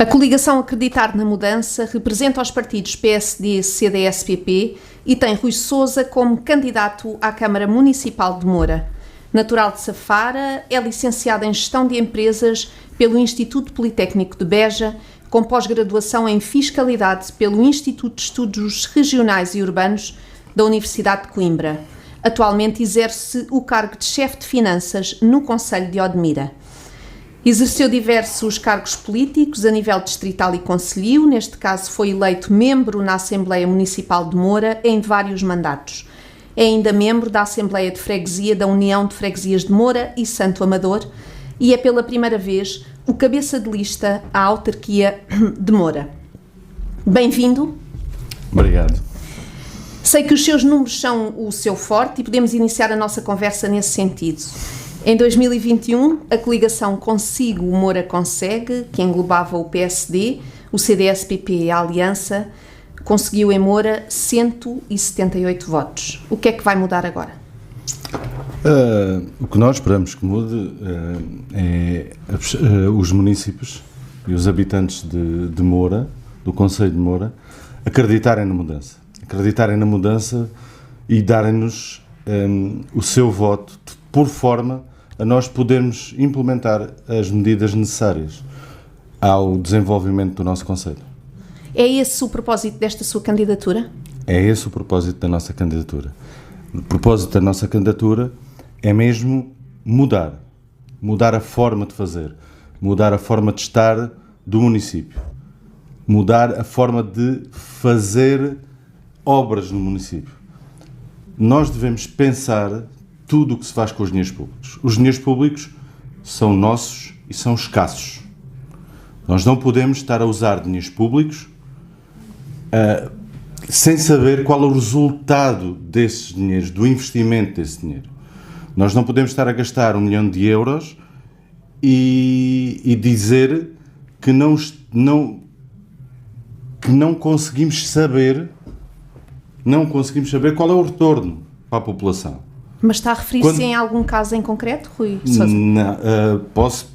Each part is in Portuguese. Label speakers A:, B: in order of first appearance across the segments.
A: A coligação Acreditar na Mudança representa os partidos PSD, CDS-PP e tem Rui Sousa como candidato à Câmara Municipal de Moura. Natural de Safara, é licenciado em Gestão de Empresas pelo Instituto Politécnico de Beja, com pós-graduação em Fiscalidade pelo Instituto de Estudos Regionais e Urbanos da Universidade de Coimbra. Atualmente exerce o cargo de chefe de finanças no Concelho de Odmira. Exerceu diversos cargos políticos a nível distrital e concelhio, neste caso foi eleito membro na Assembleia Municipal de Moura em vários mandatos. É ainda membro da Assembleia de Freguesia da União de Freguesias de Moura e Santo Amador e é pela primeira vez o cabeça de lista à autarquia de Moura. Bem-vindo.
B: Obrigado.
A: Sei que os seus números são o seu forte e podemos iniciar a nossa conversa nesse sentido. Em 2021, a coligação Consigo Moura Consegue, que englobava o PSD, o CDS-PP e a Aliança, conseguiu em Moura 178 votos. O que é que vai mudar agora?
B: O que nós esperamos que mude é os municípios e os habitantes de Moura, do Concelho de Moura, acreditarem na mudança. Acreditarem na mudança e darem-nos o seu voto por forma a nós podermos implementar as medidas necessárias ao desenvolvimento do nosso concelho.
A: É esse o propósito desta sua candidatura?
B: É esse o propósito da nossa candidatura. O propósito da nossa candidatura é mesmo mudar a forma de fazer, mudar a forma de estar do município, mudar a forma de fazer obras no município. Nós devemos pensar tudo o que se faz com os dinheiros públicos. Os dinheiros públicos são nossos e são escassos. Nós não podemos estar a usar dinheiros públicos sem saber qual é o resultado desses dinheiros, do investimento desse dinheiro. Nós não podemos estar a gastar 1 milhão de euros e dizer que não conseguimos saber qual é o retorno para a população.
A: Mas está a referir-se em algum caso em concreto, Rui Sousa?
B: Não,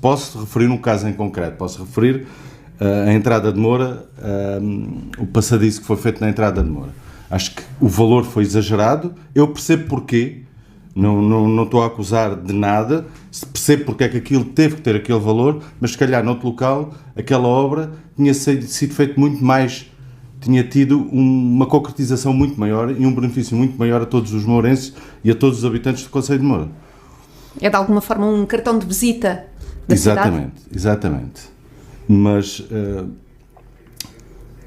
B: posso referir um caso em concreto. Posso referir a entrada de Moura, o passadiço que foi feito na entrada de Moura. Acho que o valor foi exagerado. Eu percebo porquê. Não estou a acusar de nada. Percebo porque é que aquilo teve que ter aquele valor, mas se calhar noutro local, aquela obra tinha sido feita muito mais, tinha tido uma concretização muito maior e um benefício muito maior a todos os mourenses e a todos os habitantes do Concelho de Moura.
A: É de alguma forma um cartão de visita da cidade?
B: Exatamente. Mas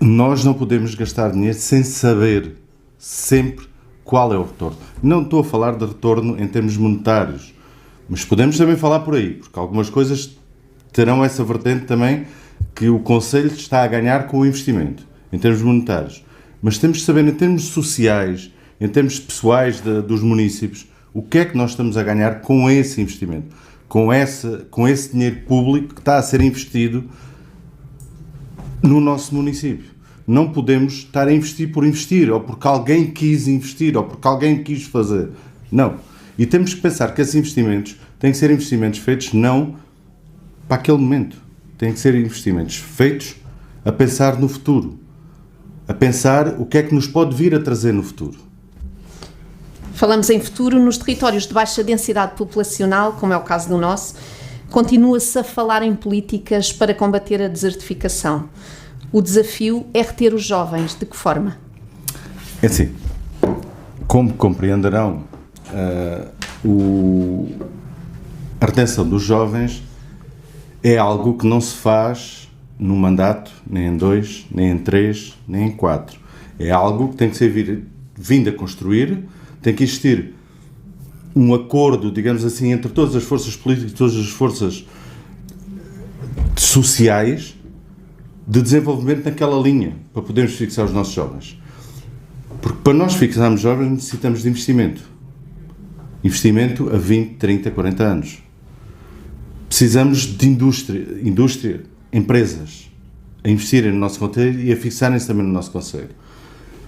B: nós não podemos gastar dinheiro sem saber sempre qual é o retorno. Não estou a falar de retorno em termos monetários, mas podemos também falar por aí, porque algumas coisas terão essa vertente também que o Concelho está a ganhar com o investimento, em termos monetários. Mas temos de saber, em termos sociais, em termos pessoais dos municípios, o que é que nós estamos a ganhar com esse investimento, com esse dinheiro público que está a ser investido no nosso município. Não podemos estar a investir por investir, ou porque alguém quis investir, ou porque alguém quis fazer. Não. E temos que pensar que esses investimentos têm que ser investimentos feitos não para aquele momento. Têm que ser investimentos feitos a pensar no futuro. A pensar o que é que nos pode vir a trazer no futuro.
A: Falamos em futuro nos territórios de baixa densidade populacional, como é o caso do nosso, continua-se a falar em políticas para combater a desertificação. O desafio é reter os jovens. De que forma?
B: É assim, como compreenderão, a retenção dos jovens é algo que não se faz num mandato, nem em 2, nem em 3, nem em 4. É algo que tem que ser vindo a construir, tem que existir um acordo, digamos assim, entre todas as forças políticas, todas as forças sociais de desenvolvimento naquela linha, para podermos fixar os nossos jovens. Porque para nós fixarmos jovens necessitamos de investimento. Investimento a 20, 30, 40 anos. Precisamos de indústria, empresas, a investirem no nosso concelho e a fixarem-se também no nosso concelho.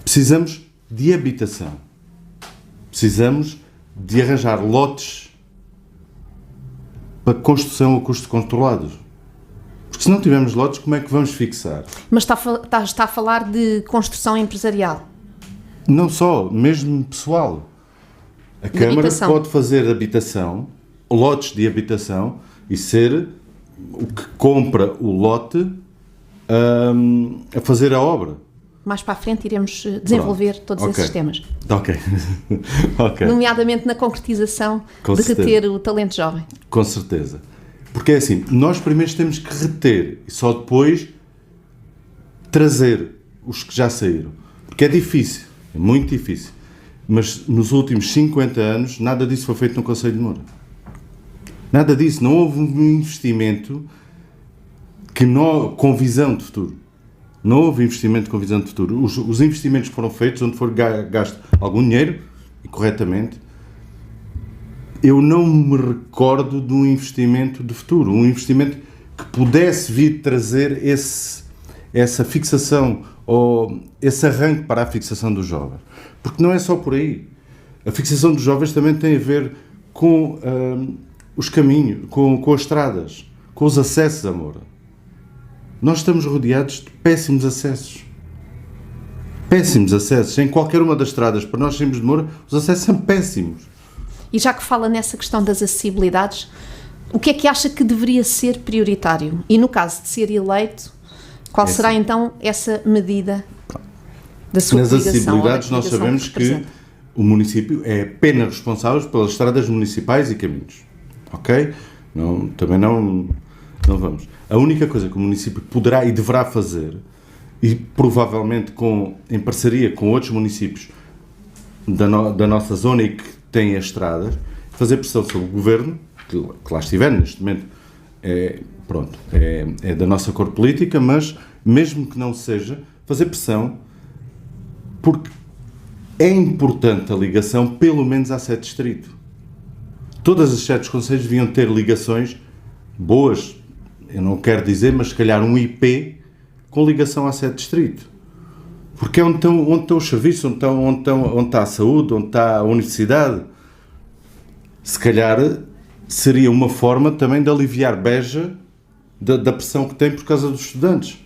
B: Precisamos de habitação. Precisamos de arranjar lotes para construção a custos controlados. Porque Se não tivermos lotes, como é que vamos fixar?
A: Mas está a falar de construção empresarial?
B: Não só, mesmo pessoal. A Câmara
A: habitação.
B: pode fazer habitação, lotes de habitação, e ser o que compra o lote a fazer a obra.
A: Mais para a frente iremos desenvolver todos esses temas.
B: Ok. Ok.
A: Nomeadamente na concretização
B: Com
A: de
B: certeza.
A: reter o talento jovem.
B: Com certeza. Porque é assim, nós primeiro temos que reter e só depois trazer os que já saíram. Porque é difícil, é muito difícil. Mas nos últimos 50 anos nada disso foi feito no Concelho de Moura. Nada disso. Não houve um investimento com visão de futuro. Não houve investimento com visão de futuro. Os investimentos que foram feitos, onde for gasto algum dinheiro, e corretamente, eu não me recordo de um investimento de futuro. Um investimento que pudesse vir trazer essa fixação ou esse arranque para a fixação dos jovens. Porque não é só por aí. A fixação dos jovens também tem a ver com os caminhos, com as estradas, com os acessos a Moura. Nós estamos rodeados de péssimos acessos. Péssimos acessos. Em qualquer uma das estradas, para nós sairmos de Moura, os acessos são péssimos.
A: E já que fala nessa questão das acessibilidades, o que é que acha que deveria ser prioritário? E no caso de ser eleito, qual será então essa medida da sua
B: Nas acessibilidades nós sabemos que o município é apenas responsável pelas estradas municipais e caminhos. Ok? Também não vamos. A única coisa que o município poderá e deverá fazer, e provavelmente em parceria com outros municípios da nossa zona e que têm as estradas, fazer pressão sobre o governo, que lá estiver neste momento, é da nossa cor política, mas mesmo que não seja, fazer pressão, porque é importante a ligação, pelo menos à sede distrito. Todas as sedes concelhos deviam ter ligações boas, eu não quero dizer, mas se calhar um IP com ligação à sede distrito. Porque é onde estão os serviços, onde está a saúde, onde está a universidade. Se calhar seria uma forma também de aliviar Beja da pressão que tem por causa dos estudantes.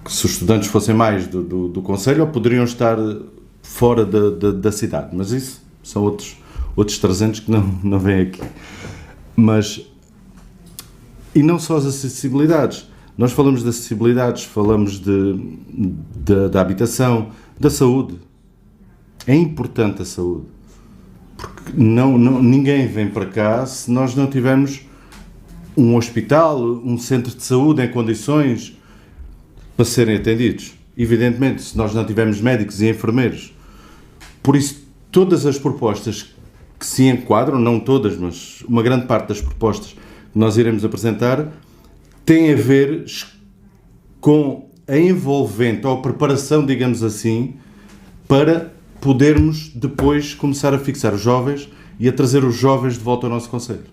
B: Que se os estudantes fossem mais do concelho, ou poderiam estar fora da cidade. Mas isso são outros 300 que não vêm aqui. E não só as acessibilidades. Nós falamos de acessibilidades, falamos da habitação, da saúde. É importante a saúde. Porque ninguém vem para cá se nós não tivermos um hospital, um centro de saúde em condições para serem atendidos. Evidentemente, se nós não tivermos médicos e enfermeiros. Por isso, todas as propostas que se enquadram, não todas, mas uma grande parte das propostas que nós iremos apresentar, tem a ver com a envolvente ou a preparação, digamos assim, para podermos depois começar a fixar os jovens e a trazer os jovens de volta ao nosso concelho.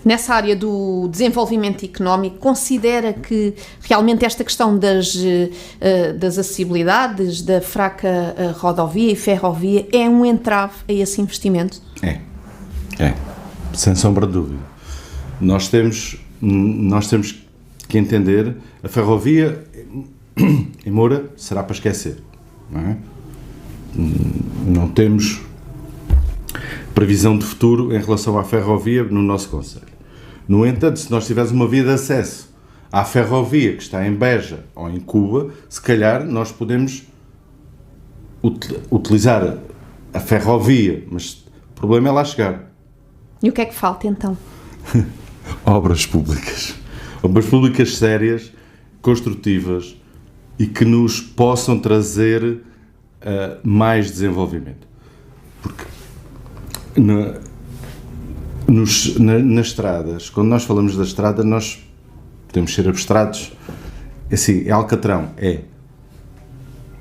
A: Nessa área do desenvolvimento económico, considera que realmente esta questão das acessibilidades, da fraca rodovia e ferrovia, é um entrave a esse investimento?
B: É, sem sombra de dúvida. Nós temos que entender, a ferrovia em Moura será para esquecer, não é? Não temos previsão de futuro em relação à ferrovia no nosso concelho. No entanto, se nós tivermos uma via de acesso à ferrovia que está em Beja ou em Cuba, se calhar nós podemos utilizar a ferrovia, mas o problema é lá chegar.
A: E o que é que falta então?
B: Obras públicas sérias, construtivas e que nos possam trazer mais desenvolvimento. Porque nas estradas, quando nós falamos da estrada, nós podemos ser abstratos. Assim, é Alcatrão,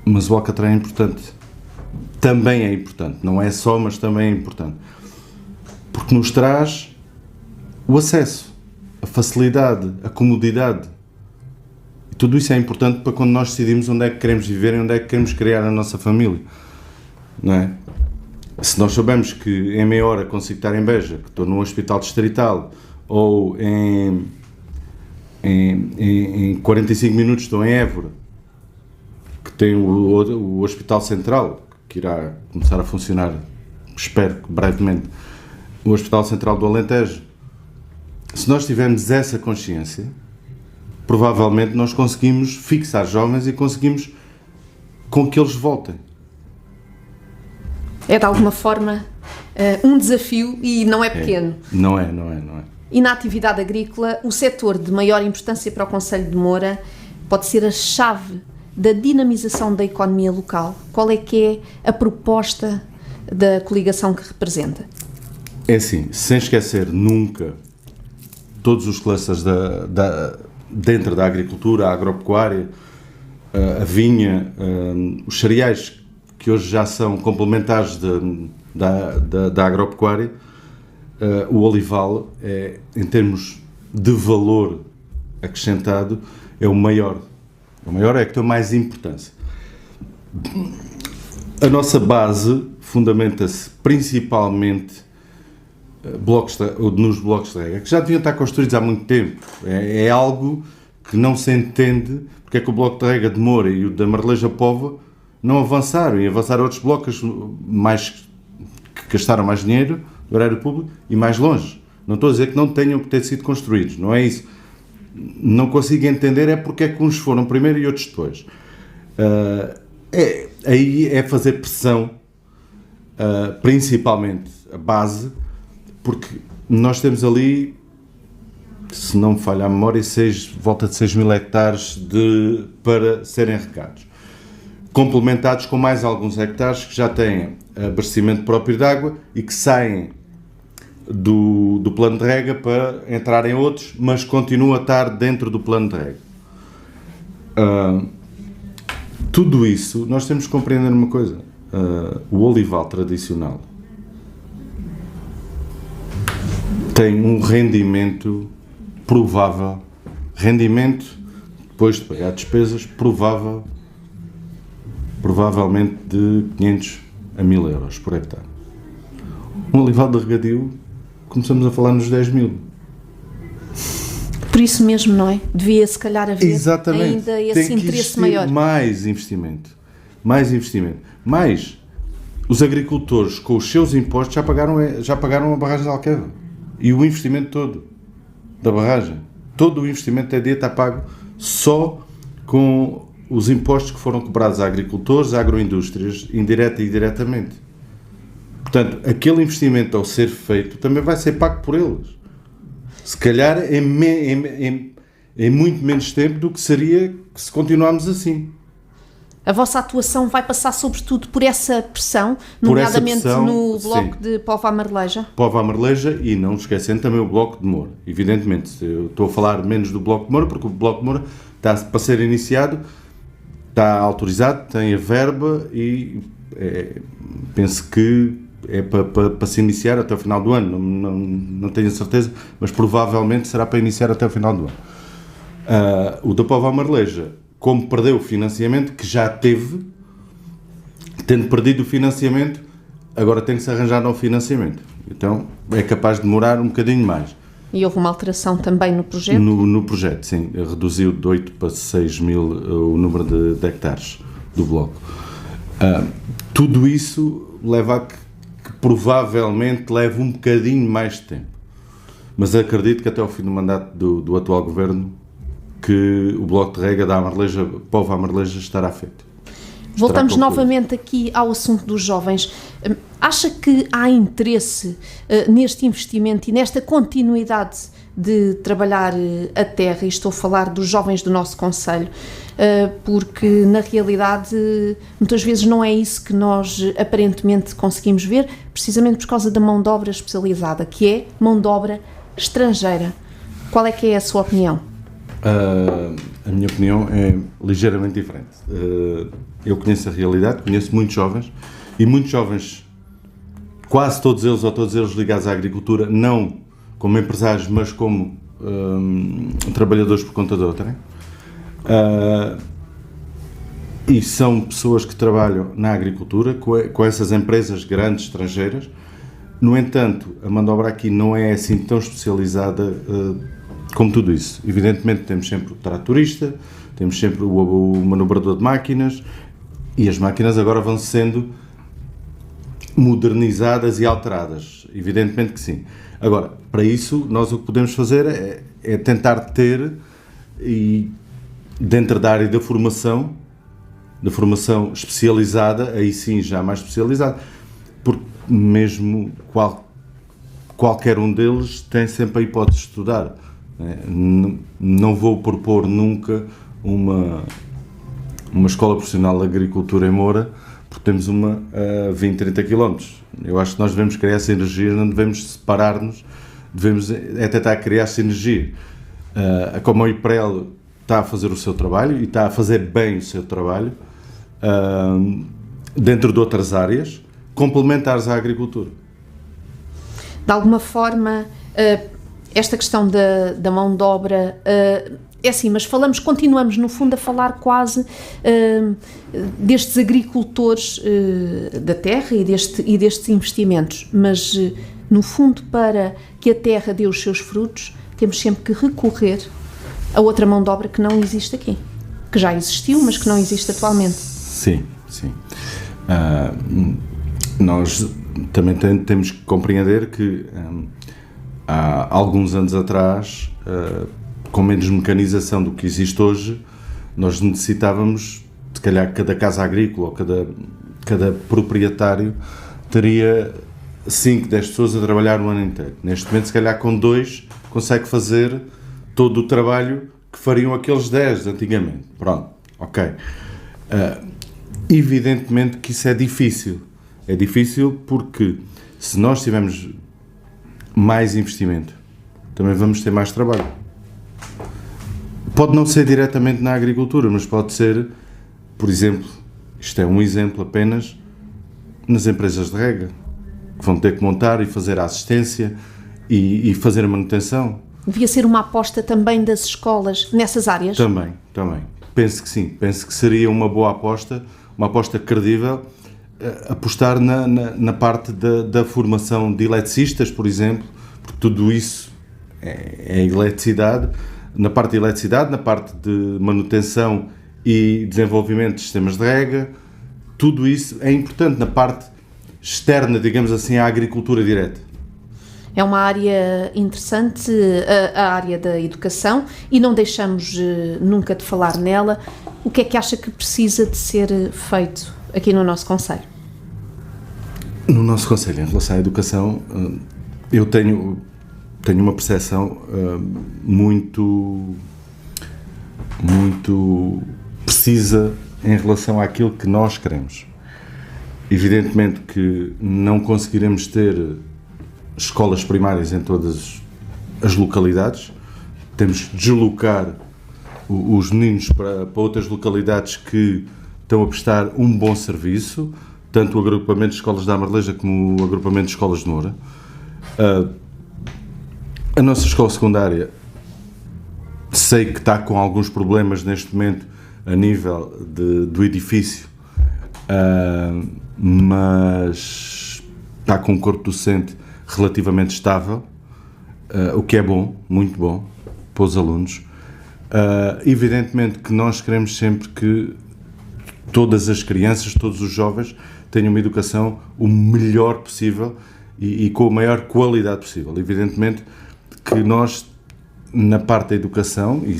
B: mas o Alcatrão é importante. Também é importante, não é só, mas também é importante. Porque nos traz o acesso, a facilidade, a comodidade. E tudo isso é importante para quando nós decidimos onde é que queremos viver e onde é que queremos criar a nossa família. Não é? Se nós soubermos que em meia hora consigo estar em Beja, que estou num hospital distrital, ou em 45 minutos estou em Évora, que tem o Hospital Central, que irá começar a funcionar, espero que brevemente, o Hospital Central do Alentejo. Se nós tivermos essa consciência, provavelmente nós conseguimos fixar jovens e conseguimos com que eles voltem.
A: É de alguma forma um desafio e não é pequeno.
B: Não é.
A: E na atividade agrícola, o setor de maior importância para o Concelho de Moura pode ser a chave da dinamização da economia local. Qual é que é a proposta da coligação que representa?
B: É assim, sem esquecer nunca todos os clusters dentro da agricultura, a agropecuária, a vinha, os cereais, que hoje já são complementares da agropecuária, o olival, em termos de valor acrescentado, é o maior. O maior é que tem mais importância. A nossa base fundamenta-se principalmente nos blocos de rega, que já deviam estar construídos há muito tempo. É algo que não se entende porque é que o bloco de rega de Moura e o da Marleja Póvoa não avançaram, e avançaram outros blocos que gastaram mais dinheiro do erário público e mais longe. Não estou a dizer que não tenham que ter sido construídos, não é isso. Não consigo entender porque é que uns foram primeiro e outros depois. Aí é fazer pressão, principalmente a base, porque nós temos ali, se não me falha a memória, volta de 6 mil hectares para serem regados. Complementados com mais alguns hectares que já têm abastecimento próprio de água e que saem do plano de rega para entrar em outros, mas continua a estar dentro do plano de rega. Tudo isso, nós temos que compreender uma coisa. O olival tradicional tem um rendimento provável, depois de pagar despesas, provavelmente de 500 a 1000 euros por hectare. Um olival de regadio, começamos a falar nos 10 mil.
A: Por isso mesmo, não é? Devia, se calhar, haver
B: Exatamente.
A: ainda esse
B: Tem que
A: interesse maior.
B: Mais investimento. Mas os agricultores, com os seus impostos, já pagaram a barragem de Alqueva. E o investimento todo da barragem, todo o investimento está pago só com os impostos que foram cobrados a agricultores, a agroindústrias, indireta e diretamente. Portanto, aquele investimento ao ser feito também vai ser pago por eles. Se calhar em muito menos tempo do que seria se continuarmos assim.
A: A vossa atuação vai passar sobretudo por essa pressão, nomeadamente no bloco de Póvoa à Marleja?
B: Póvoa à Marleja e não esquecendo também o bloco de Moura. Evidentemente, eu estou a falar menos do bloco de Moura porque o bloco de Moura está para ser iniciado, está autorizado, tem a verba e penso que é para se iniciar até o final do ano. Não tenho a certeza, mas provavelmente será para iniciar até o final do ano. O da Póvoa à Marleja, como perdeu o financiamento, que já teve, tendo perdido o financiamento, agora tem que se arranjar novo financiamento. Então é capaz de demorar um bocadinho mais.
A: E houve uma alteração também no projeto?
B: No projeto, sim. Reduziu de 8 para 6 mil o número de hectares do bloco. Tudo isso leva a que provavelmente leve um bocadinho mais de tempo. Mas acredito que até ao fim do mandato do atual governo que o bloco de rega da Póvoa à Marleja estará feito.
A: Voltamos novamente aqui ao assunto dos jovens. Acha que há interesse neste investimento e nesta continuidade de trabalhar a terra? E estou a falar dos jovens do nosso concelho, porque na realidade muitas vezes não é isso que nós aparentemente conseguimos ver, precisamente por causa da mão de obra especializada, que é mão de obra estrangeira. Qual é que é a sua opinião?
B: A minha opinião é ligeiramente diferente. Eu conheço a realidade, conheço muitos jovens, e muitos jovens, quase todos eles ou todos eles ligados à agricultura, não como empresários, mas como trabalhadores por conta de outrem. E são pessoas que trabalham na agricultura, com essas empresas grandes estrangeiras. No entanto, a mão de obra aqui não é assim tão especializada como tudo isso. Evidentemente temos sempre o tratorista, temos sempre o manobrador de máquinas, e as máquinas agora vão sendo modernizadas e alteradas. Evidentemente que sim. Agora, para isso, nós o que podemos fazer é tentar ter, e dentro da área da formação especializada, aí sim já mais especializada, porque mesmo qualquer um deles tem sempre a hipótese de estudar. Não vou propor nunca uma escola profissional de agricultura em Moura, porque temos uma a 20, 30 km. Eu acho que nós devemos criar sinergia, não devemos separar-nos, devemos tentar criar sinergia. Como a IPREL está a fazer o seu trabalho, e está a fazer bem o seu trabalho, dentro de outras áreas, complementares à agricultura.
A: De alguma forma, esta questão da mão de obra é assim, mas continuamos no fundo a falar quase destes agricultores da terra e destes investimentos, mas no fundo, para que a terra dê os seus frutos, temos sempre que recorrer a outra mão de obra que não existe aqui, que já existiu, mas que não existe atualmente.
B: Sim. Nós também temos que compreender que há alguns anos atrás, com menos mecanização do que existe hoje, nós necessitávamos, se calhar, cada casa agrícola ou cada proprietário teria 5, 10 pessoas a trabalhar o ano inteiro. Neste momento, se calhar, com 2 consegue fazer todo o trabalho que fariam aqueles 10 antigamente. Pronto, ok. Evidentemente que isso é difícil. É difícil porque, se nós tivermos mais investimento, também vamos ter mais trabalho. Pode não ser diretamente na agricultura, mas pode ser, por exemplo, isto é um exemplo apenas, nas empresas de rega, que vão ter que montar e fazer a assistência e fazer a manutenção.
A: Devia ser uma aposta também das escolas nessas áreas?
B: Também. Penso que sim. Penso que seria uma boa aposta, uma aposta credível, apostar na parte da formação de eletricistas, por exemplo, porque tudo isso é eletricidade, na parte de eletricidade, na parte de manutenção e desenvolvimento de sistemas de rega, tudo isso é importante na parte externa, digamos assim, à agricultura direta.
A: É uma área interessante, a área da educação, e não deixamos nunca de falar nela. O que é que acha que precisa de ser feito aqui no nosso concelho?
B: No nosso concelho, em relação à educação, eu tenho uma percepção muito precisa em relação àquilo que nós queremos. Evidentemente que não conseguiremos ter escolas primárias em todas as localidades, temos que deslocar os meninos para outras localidades que estão a prestar um bom serviço, tanto o agrupamento de escolas da Amareleja como o agrupamento de escolas de Moura. A nossa escola secundária, sei que está com alguns problemas neste momento a nível do edifício, mas está com um corpo docente relativamente estável, o que é bom, muito bom para os alunos. Evidentemente que nós queremos sempre que todas as crianças, todos os jovens tenham uma educação o melhor possível e com a maior qualidade possível. Evidentemente que nós, na parte da educação, e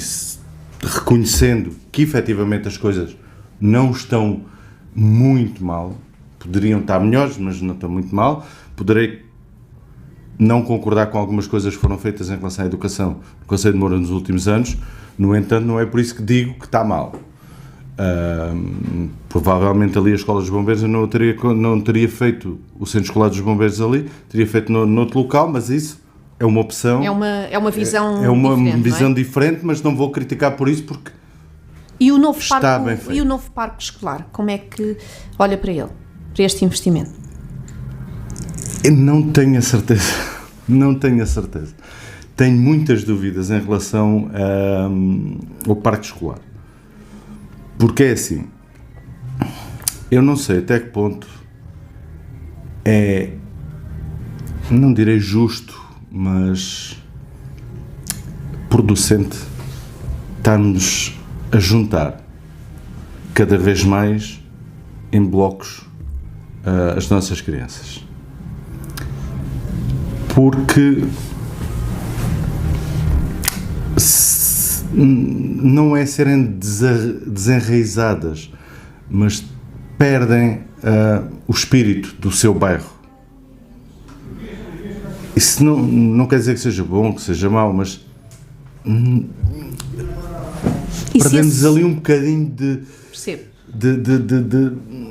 B: reconhecendo que efetivamente as coisas não estão muito mal, poderiam estar melhores, mas não estão muito mal, poderei não concordar com algumas coisas que foram feitas em relação à educação no Concelho de Moura nos últimos anos. No entanto, não é por isso que digo que está mal. Provavelmente ali a Escola dos Bombeiros eu não teria feito o Centro Escolar dos Bombeiros ali, teria feito noutro local, mas isso é uma opção.
A: É uma visão diferente.
B: É uma visão diferente, mas não vou criticar por isso, porque
A: e o novo
B: está bem feito.
A: E o novo parque escolar, como é que olha para ele, para este investimento?
B: Eu não tenho a certeza. Tenho muitas dúvidas em relação ao parque escolar. Porque é assim, eu não sei até que ponto é, não direi justo, mas producente está-nos a juntar cada vez mais em blocos as nossas crianças. Porque não é serem desenraizadas, mas perdem o espírito do seu bairro. Isso não quer dizer que seja bom, que seja mau, mas perdemos ali um bocadinho de...
A: Percebo.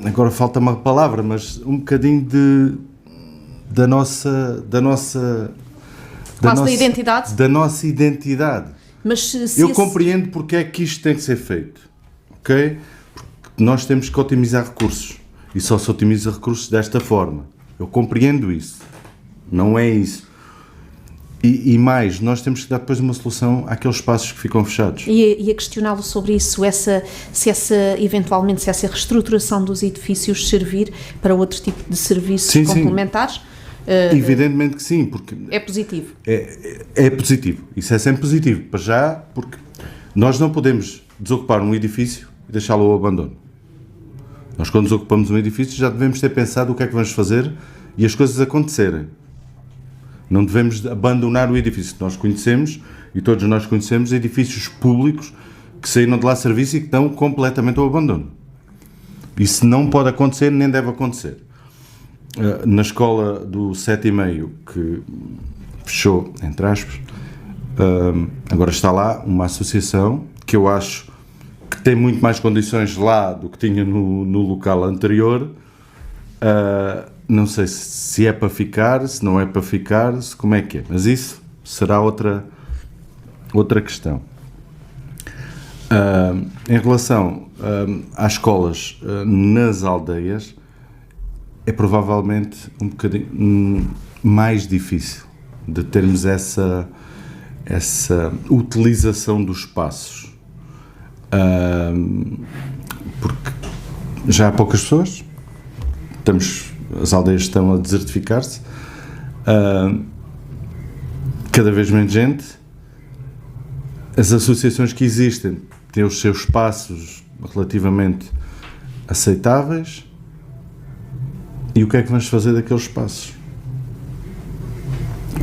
B: Agora falta-me a palavra, mas um bocadinho da nossa
A: identidade?
B: Da nossa identidade.
A: Mas
B: eu compreendo porque é que isto tem que ser feito, ok? Porque nós temos que otimizar recursos e só se otimiza recursos desta forma. Eu compreendo isso, não é isso. E mais, nós temos que dar depois uma solução àqueles espaços que ficam fechados.
A: E a questioná-lo sobre isso, se essa reestruturação dos edifícios servir para outro tipo de serviços complementares?
B: Evidentemente que sim, porque...
A: É positivo.
B: É positivo, isso é sempre positivo, para já, porque nós não podemos desocupar um edifício e deixá-lo ao abandono. Nós, quando desocupamos um edifício, já devemos ter pensado o que é que vamos fazer e as coisas acontecerem. Não devemos abandonar o edifício. Nós conhecemos, e todos nós conhecemos, edifícios públicos que saíram de lá serviço e que estão completamente ao abandono. Isso não pode acontecer, nem deve acontecer. Na escola do 7,5, que fechou, entre aspas, agora está lá uma associação que eu acho que tem muito mais condições lá do que tinha no local anterior. Não sei se é para ficar, se não é para ficar, como é que é, mas isso será outra questão. Em relação às escolas nas aldeias, é provavelmente um bocadinho mais difícil de termos essa utilização dos espaços, porque já há poucas pessoas, as aldeias estão a desertificar-se, cada vez menos gente, as associações que existem têm os seus espaços relativamente aceitáveis, e o que é que vamos fazer daqueles espaços?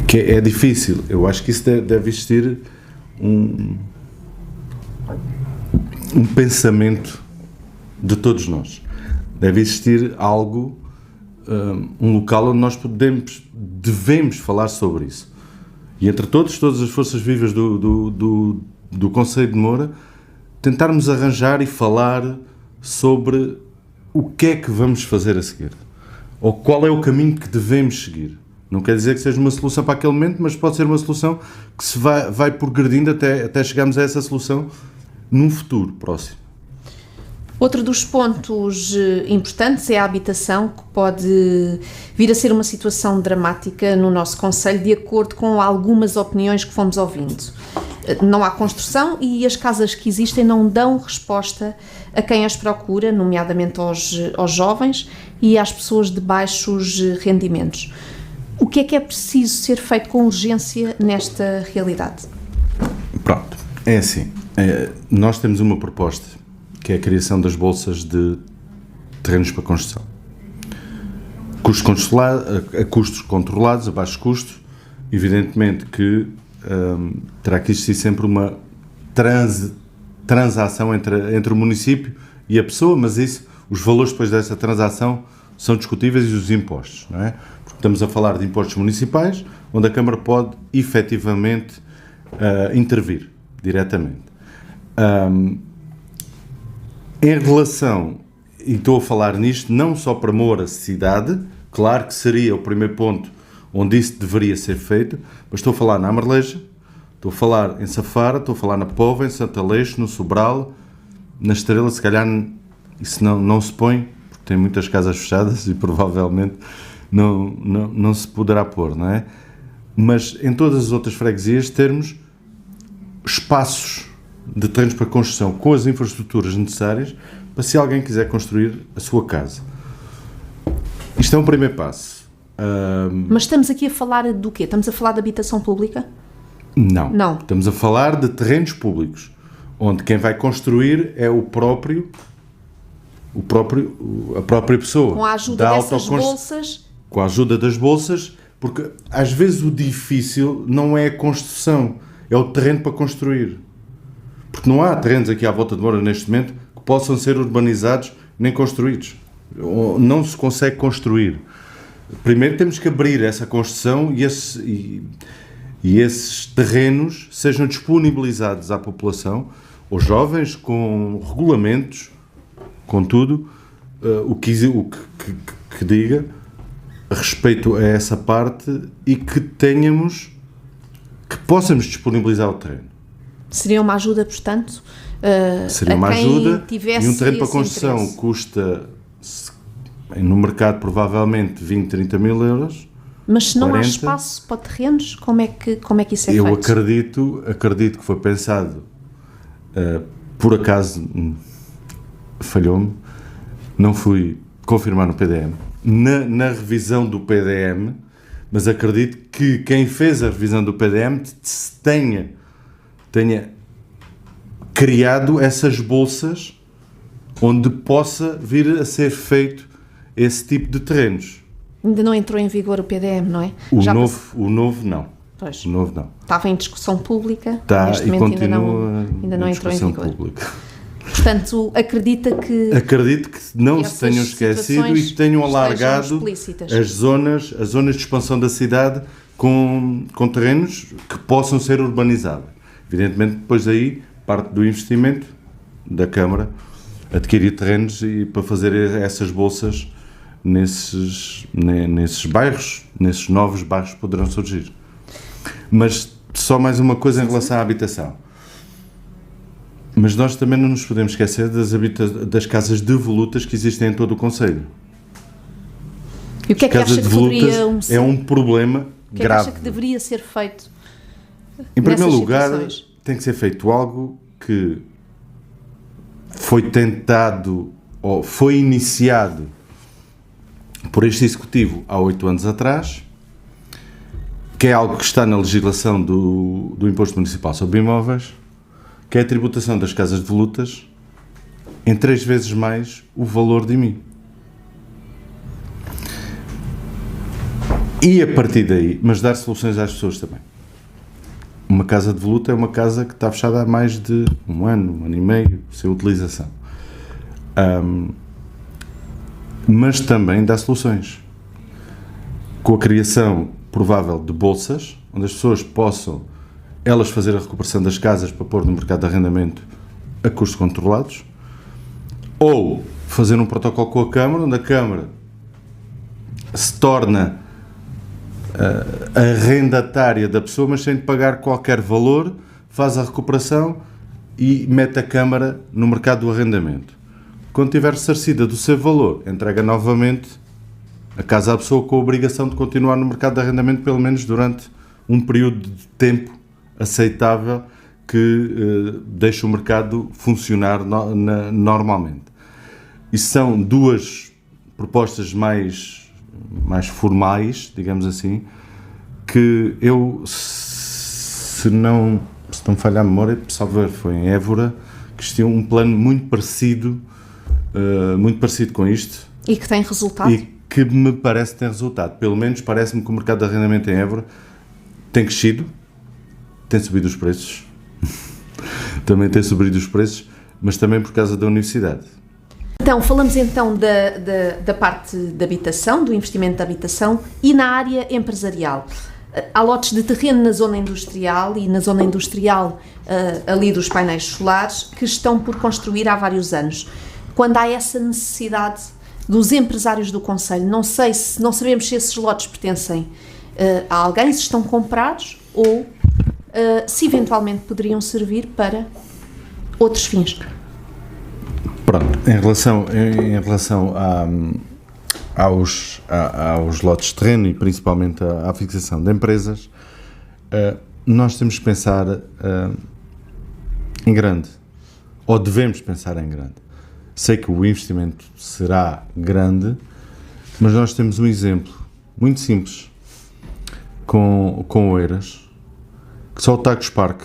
B: Que é difícil, eu acho que isso deve existir um pensamento de todos nós, deve existir algo, um local onde nós devemos falar sobre isso. E entre todas as forças vivas do Concelho de Moura, tentarmos arranjar e falar sobre o que é que vamos fazer a seguir. Ou qual é o caminho que devemos seguir. Não quer dizer que seja uma solução para aquele momento, mas pode ser uma solução que se vai progredindo até chegarmos a essa solução num futuro próximo.
A: Outro dos pontos importantes é a habitação, que pode vir a ser uma situação dramática no nosso concelho, de acordo com algumas opiniões que fomos ouvindo. Não há construção e as casas que existem não dão resposta a quem as procura, nomeadamente aos jovens e às pessoas de baixos rendimentos. O que é preciso ser feito com urgência nesta realidade?
B: Pronto, é assim. Nós temos uma proposta, que é a criação das bolsas de terrenos para construção. Custos controlados, a baixo custo, evidentemente que terá que existir sempre uma transação entre o município e a pessoa, mas os valores depois dessa transação são discutíveis, e os impostos, não é? Porque estamos a falar de impostos municipais, onde a Câmara pode efetivamente intervir diretamente. Em relação, e estou a falar nisto não só para Moura cidade, claro que seria o primeiro ponto onde isso deveria ser feito, mas estou a falar na Amarleja, estou a falar em Safara, estou a falar na Póvoa, em Santa Leixo, no Sobral, na Estrela. Se calhar isso não se põe, porque tem muitas casas fechadas e provavelmente não se poderá pôr, não é? Mas em todas as outras freguesias termos espaços de terrenos para construção com as infraestruturas necessárias para se alguém quiser construir a sua casa. Isto é um primeiro passo.
A: Mas estamos aqui a falar do quê? Estamos a falar de habitação pública?
B: Não.
A: Não.
B: Estamos a falar de terrenos públicos, onde quem vai construir é a própria pessoa.
A: Com a ajuda dessas bolsas.
B: Com a ajuda das bolsas, porque às vezes o difícil não é a construção, é o terreno para construir. Porque não há terrenos aqui à volta de Moura neste momento que possam ser urbanizados nem construídos. Não se consegue construir. Primeiro temos que abrir essa construção e esses terrenos sejam disponibilizados à população, aos jovens, com regulamentos, com tudo, o que diga a respeito a essa parte e que possamos disponibilizar o terreno.
A: Seria uma ajuda, portanto,
B: seria uma ajuda, e um terreno para construção interesse. Custa no mercado provavelmente 20, 30 mil euros.
A: Mas se não 40, há espaço para terrenos, como é que isso é feito?
B: Eu acredito que foi pensado, por acaso falhou-me, não fui confirmar no PDM, na revisão do PDM, mas acredito que quem fez a revisão do PDM tenha criado essas bolsas onde possa vir a ser feito esse tipo de terrenos.
A: Ainda não entrou em vigor o PDM, não é?
B: O novo não.
A: Pois.
B: O novo não.
A: Estava em discussão pública,
B: neste momento ainda não entrou em vigor. Pública.
A: Portanto, acredito que
B: não se tenham esquecido e que tenham alargado as zonas de expansão da cidade com terrenos que possam ser urbanizáveis. Evidentemente, depois daí, parte do investimento da Câmara, adquirir terrenos e para fazer essas bolsas nesses bairros, nesses novos bairros que poderão surgir. Mas só mais uma coisa em relação à habitação. Mas nós também não nos podemos esquecer das casas devolutas que existem em todo o concelho.
A: E o que é que acha que poderia
B: é um problema grave. O que é que acha
A: que deveria ser feito?
B: Em primeiro lugar, tem que ser feito algo que foi tentado ou foi iniciado por este Executivo há 8 anos atrás, que é algo que está na legislação do Imposto Municipal sobre Imóveis, que é a tributação das casas devolutas em 3 vezes mais o valor de IMI. E a partir daí, mas dar soluções às pessoas também. Uma casa devoluta é uma casa que está fechada há mais de um ano e meio, sem utilização. Mas também dá soluções. Com a criação provável de bolsas, onde as pessoas possam elas fazer a recuperação das casas para pôr no mercado de arrendamento a custos controlados, ou fazer um protocolo com a Câmara, onde a Câmara se torna arrendatária da pessoa, mas sem pagar qualquer valor, faz a recuperação e mete a Câmara no mercado do arrendamento. Quando tiver ressarcida do seu valor, entrega novamente a casa à pessoa com a obrigação de continuar no mercado de arrendamento pelo menos durante um período de tempo aceitável que deixe o mercado funcionar normalmente. E são 2 propostas mais formais, digamos assim, que eu, se não me falhar a memória, salvo foi em Évora, que tinha um plano muito parecido com isto.
A: E que tem resultado?
B: E que me parece que tem resultado. Pelo menos parece-me que o mercado de arrendamento em Évora tem crescido, tem subido os preços, também tem subido os preços, mas também por causa da universidade.
A: Então, falamos então da parte da habitação, do investimento da habitação e na área empresarial. Há lotes de terreno na zona industrial e na zona industrial ali dos painéis solares que estão por construir há vários anos. Quando há essa necessidade dos empresários do concelho, não sabemos se esses lotes pertencem a alguém, se estão comprados ou se eventualmente poderiam servir para outros fins.
B: Pronto, em relação aos lotes de terreno e principalmente à fixação de empresas, nós temos que pensar em grande, ou devemos pensar em grande. Sei que o investimento será grande, mas nós temos um exemplo muito simples com Oeiras, que Só o Tagus Park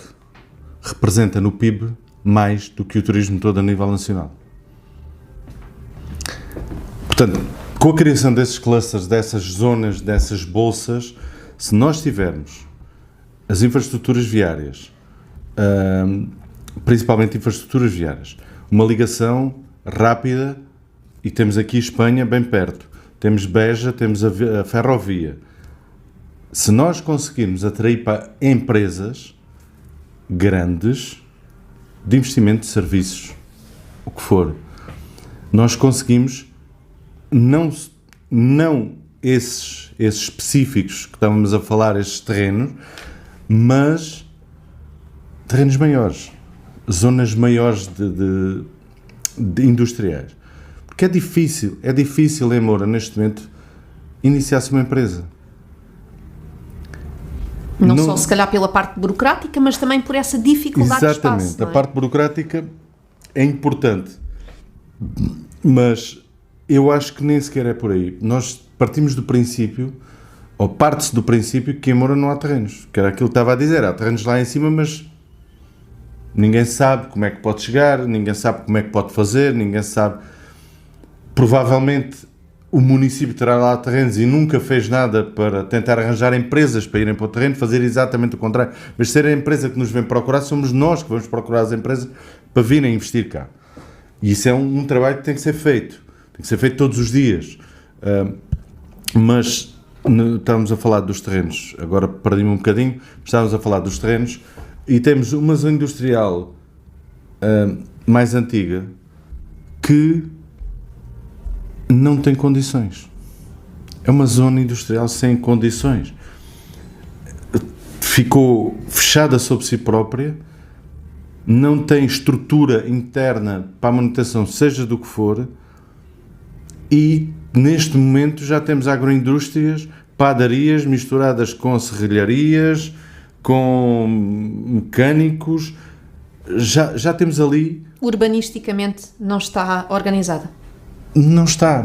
B: representa no PIB mais do que o turismo todo a nível nacional. Portanto, com a criação desses clusters, dessas zonas, dessas bolsas, se nós tivermos as infraestruturas viárias, principalmente infraestruturas viárias, uma ligação rápida, e temos aqui Espanha bem perto, temos Beja, temos a ferrovia. Se nós conseguirmos atrair para empresas grandes de investimento de serviços, o que for, nós conseguimos não esses específicos que estávamos a falar, estes terrenos, mas terrenos maiores, zonas maiores de industriais. Porque é difícil em Moura, neste momento, iniciar-se uma empresa.
A: Não só, se calhar, pela parte burocrática, mas também por essa dificuldade de espaço.
B: Exatamente. A parte burocrática é importante. Mas eu acho que nem sequer é por aí. Nós partimos do princípio, ou parte-se do princípio, que em Moura não há terrenos. Que era aquilo que estava a dizer. Há terrenos lá em cima, mas ninguém sabe como é que pode chegar, ninguém sabe como é que pode fazer, ninguém sabe. Provavelmente o município terá lá terrenos e nunca fez nada para tentar arranjar empresas para irem para o terreno, fazer exatamente o contrário. Mas ser a empresa que nos vem procurar, somos nós que vamos procurar as empresas para virem investir cá. E isso é um trabalho que tem que ser feito. Tem que ser feito todos os dias. Mas estávamos a falar dos terrenos. Agora perdi-me um bocadinho. Estávamos a falar dos terrenos e temos uma zona industrial mais antiga que não tem condições. É uma zona industrial sem condições. Ficou fechada sobre si própria, não tem estrutura interna para a manutenção, seja do que for, e neste momento já temos agroindústrias, padarias misturadas com serrilharias, com mecânicos, já temos ali...
A: Urbanisticamente não está organizada.
B: Não está.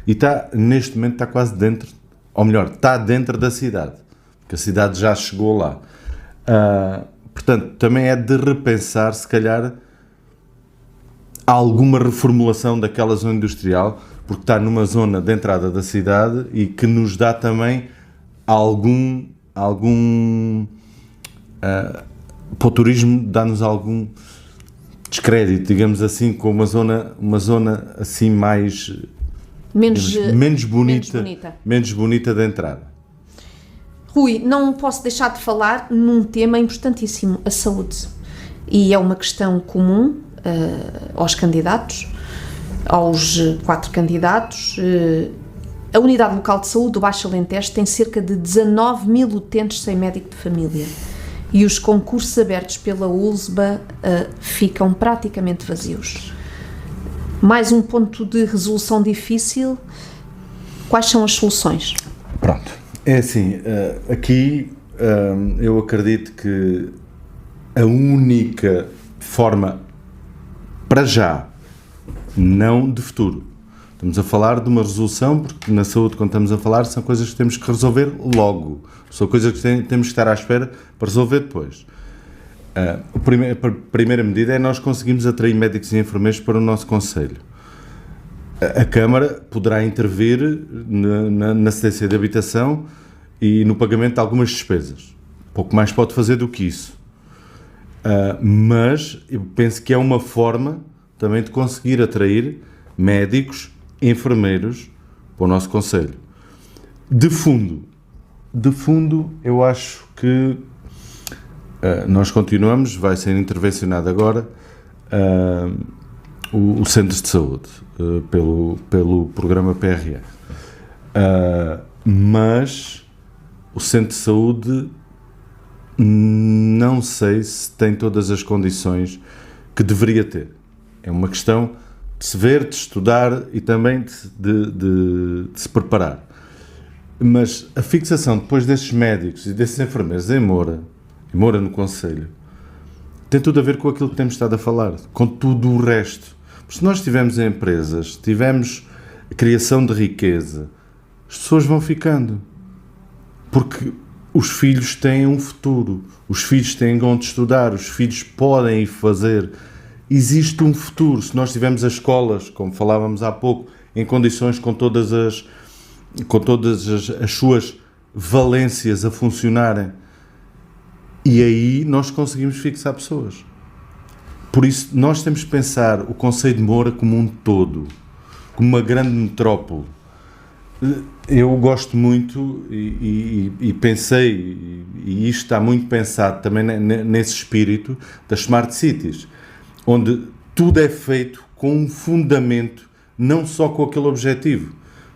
B: E está, neste momento, está quase dentro, ou melhor, está dentro da cidade, porque a cidade já chegou lá. Portanto, também é de repensar, se calhar, alguma reformulação daquela zona industrial, porque está numa zona de entrada da cidade e que nos dá também algum para o turismo, dá-nos algum descrédito, digamos assim, com uma zona assim mais menos bonita de entrada.
A: Rui, não posso deixar de falar num tema importantíssimo, a saúde. E é uma questão comum aos candidatos, aos 4 candidatos. A Unidade Local de Saúde do Baixo Alentejo tem cerca de 19 mil utentes sem médico de família. E os concursos abertos pela ULSBA ficam praticamente vazios. Mais um ponto de resolução difícil. Quais são as soluções?
B: Pronto, é assim, aqui eu acredito que a única forma, para já, não de futuro. Estamos a falar de uma resolução, porque na saúde, quando estamos a falar, são coisas que temos que resolver logo. São coisas que temos que estar à espera para resolver depois. A primeira medida é nós conseguirmos atrair médicos e enfermeiros para o nosso concelho. A Câmara poderá intervir na cedência de habitação e no pagamento de algumas despesas. Pouco mais pode fazer do que isso. Mas eu penso que é uma forma também de conseguir atrair médicos, enfermeiros para o nosso concelho. De fundo, eu acho que nós continuamos, vai ser intervencionado agora o Centro de Saúde pelo programa PRR. Mas o Centro de Saúde não sei se tem todas as condições que deveria ter. É uma questão de se ver, de estudar e também de se preparar. Mas a fixação depois desses médicos e desses enfermeiros em Moura no concelho, tem tudo a ver com aquilo que temos estado a falar, com tudo o resto. Porque se nós tivermos empresas, tivermos criação de riqueza, as pessoas vão ficando. Porque os filhos têm um futuro, os filhos têm onde estudar, os filhos podem ir fazer. Existe um futuro. Se nós tivermos as escolas, como falávamos há pouco, em condições com todas as suas valências a funcionarem, e aí nós conseguimos fixar pessoas. Por isso, nós temos que pensar o concelho de Moura como um todo, como uma grande metrópole. Eu gosto muito e pensei, e isto está muito pensado também nesse espírito das Smart Cities, onde tudo é feito com um fundamento, não só com aquele objetivo.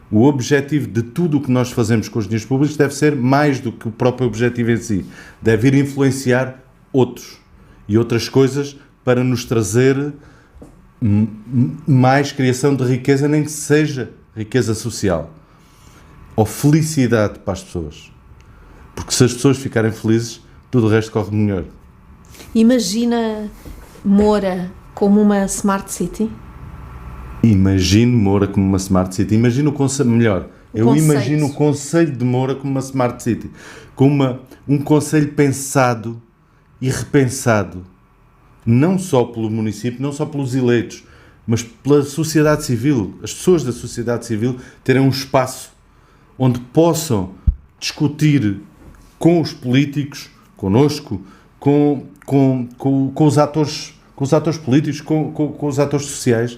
B: O objetivo de tudo o que nós fazemos com os dinheiros públicos deve ser mais do que o próprio objetivo em si. Deve ir influenciar outros e outras coisas para nos trazer mais criação de riqueza, nem que seja riqueza social ou felicidade para as pessoas. Porque se as pessoas ficarem felizes, tudo o resto corre melhor.
A: Imagina Moura como uma Smart City?
B: Imagino Moura como uma Smart City. Imagino o conceito melhor. Imagino o concelho de Moura como uma Smart City. Como um concelho pensado e repensado. Não só pelo município, não só pelos eleitos, mas pela sociedade civil. As pessoas da sociedade civil terem um espaço onde possam discutir com os políticos, connosco, com os atores políticos, com os atores sociais,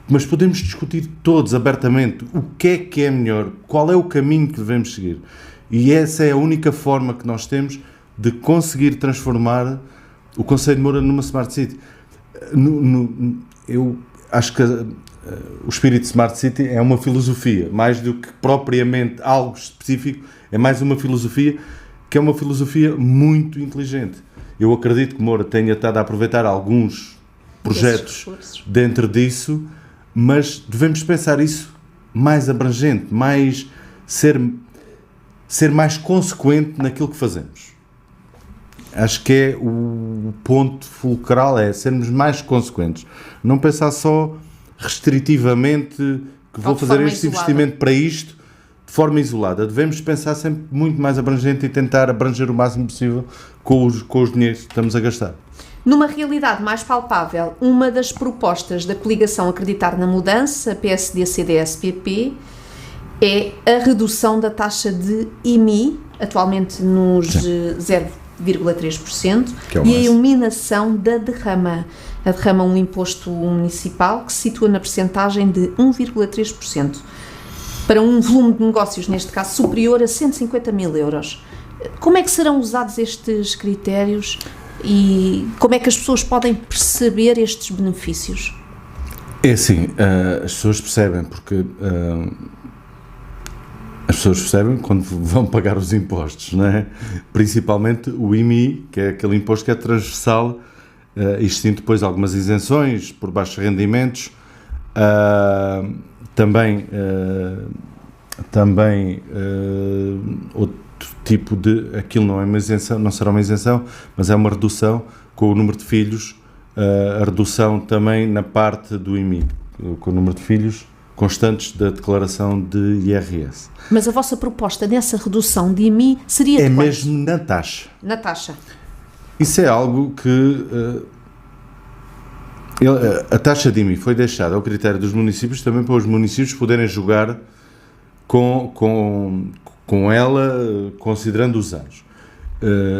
B: mas podemos discutir todos abertamente o que é melhor, qual é o caminho que devemos seguir. E essa é a única forma que nós temos de conseguir transformar o concelho de Moura numa Smart City. Eu acho que o espírito de Smart City é uma filosofia, mais do que propriamente algo específico, é mais uma filosofia que é uma filosofia muito inteligente. Eu acredito que Moura tenha estado a aproveitar alguns projetos dentro disso, mas devemos pensar isso mais abrangente, ser mais consequente naquilo que fazemos. Acho que é o ponto fulcral, é sermos mais consequentes. Não pensar só restritivamente que vou fazer este investimento para isto de forma isolada. Devemos pensar sempre muito mais abrangente e tentar abranger o máximo possível com os dinheiros que estamos a gastar.
A: Numa realidade mais palpável, uma das propostas da coligação Acreditar na Mudança, PSD-CDS-PP, é a redução da taxa de IMI, atualmente nos 0,3%, e a eliminação da derrama. A derrama é um imposto municipal que se situa na percentagem de 1,3%, para um volume de negócios, neste caso, superior a 150 mil euros. Como é que serão usados estes critérios e como é que as pessoas podem perceber estes benefícios?
B: É assim, as pessoas percebem, porque as pessoas percebem quando vão pagar os impostos, não é? Principalmente o IMI, que é aquele imposto que é transversal, existindo depois algumas isenções por baixos rendimentos, também outro tipo de... Aquilo não é uma isenção, não será uma isenção, mas é uma redução com o número de filhos, a redução também na parte do IMI, com o número de filhos constantes da declaração de IRS.
A: Mas a vossa proposta nessa redução de IMI seria...
B: É mesmo na taxa.
A: Na taxa.
B: Isso é algo que... a taxa de IMI foi deixada ao critério dos municípios também para os municípios poderem jogar com ela, considerando os anos.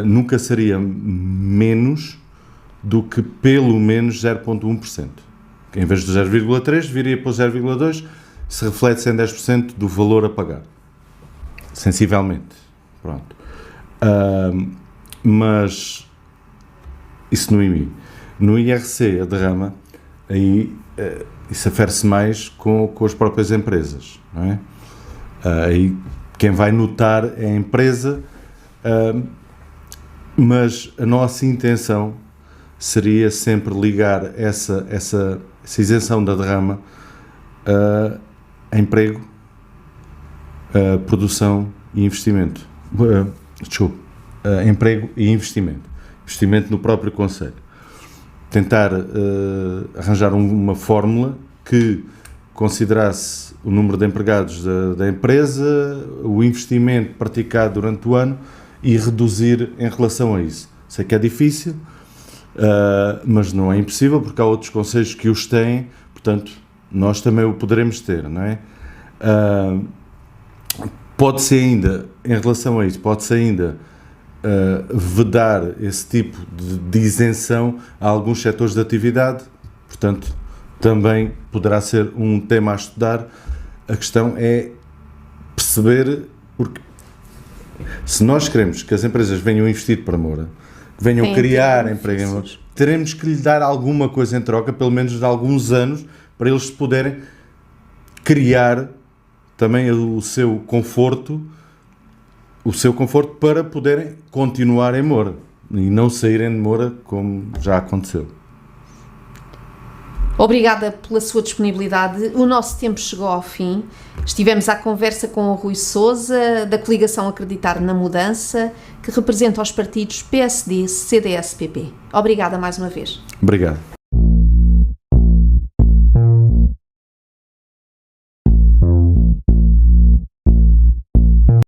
B: Nunca seria menos do que pelo menos 0,1%. Em vez de 0,3%, viria para o 0,2%, se reflete em 10% do valor a pagar. Sensivelmente. Pronto. Mas isso no IMI. No IRC, a derrama, aí isso afere-se mais com as próprias empresas, não é? Aí quem vai notar é a empresa, mas a nossa intenção seria sempre ligar essa isenção da derrama a emprego, produção e investimento. Emprego e investimento. Investimento no próprio concelho. Tentar arranjar uma fórmula que considerasse o número de empregados da empresa, o investimento praticado durante o ano e reduzir em relação a isso. Sei que é difícil, mas não é impossível, porque há outros conselhos que os têm, portanto, nós também o poderemos ter, não é? Pode-se ainda, em relação a isso, pode-se ainda vedar esse tipo de isenção a alguns setores de atividade, portanto, também poderá ser um tema a estudar. A questão é perceber, porque se nós queremos que as empresas venham investir para Moura, venham criar emprego em Moura, teremos que lhe dar alguma coisa em troca, pelo menos de alguns anos, para eles poderem criar também o seu conforto para poderem continuar em Moura e não saírem de Moura como já aconteceu.
A: Obrigada pela sua disponibilidade. O nosso tempo chegou ao fim. Estivemos à conversa com o Rui Sousa, da coligação Acreditar na Mudança, que representa os partidos PSD, CDS, PP. Obrigada mais uma vez.
B: Obrigado.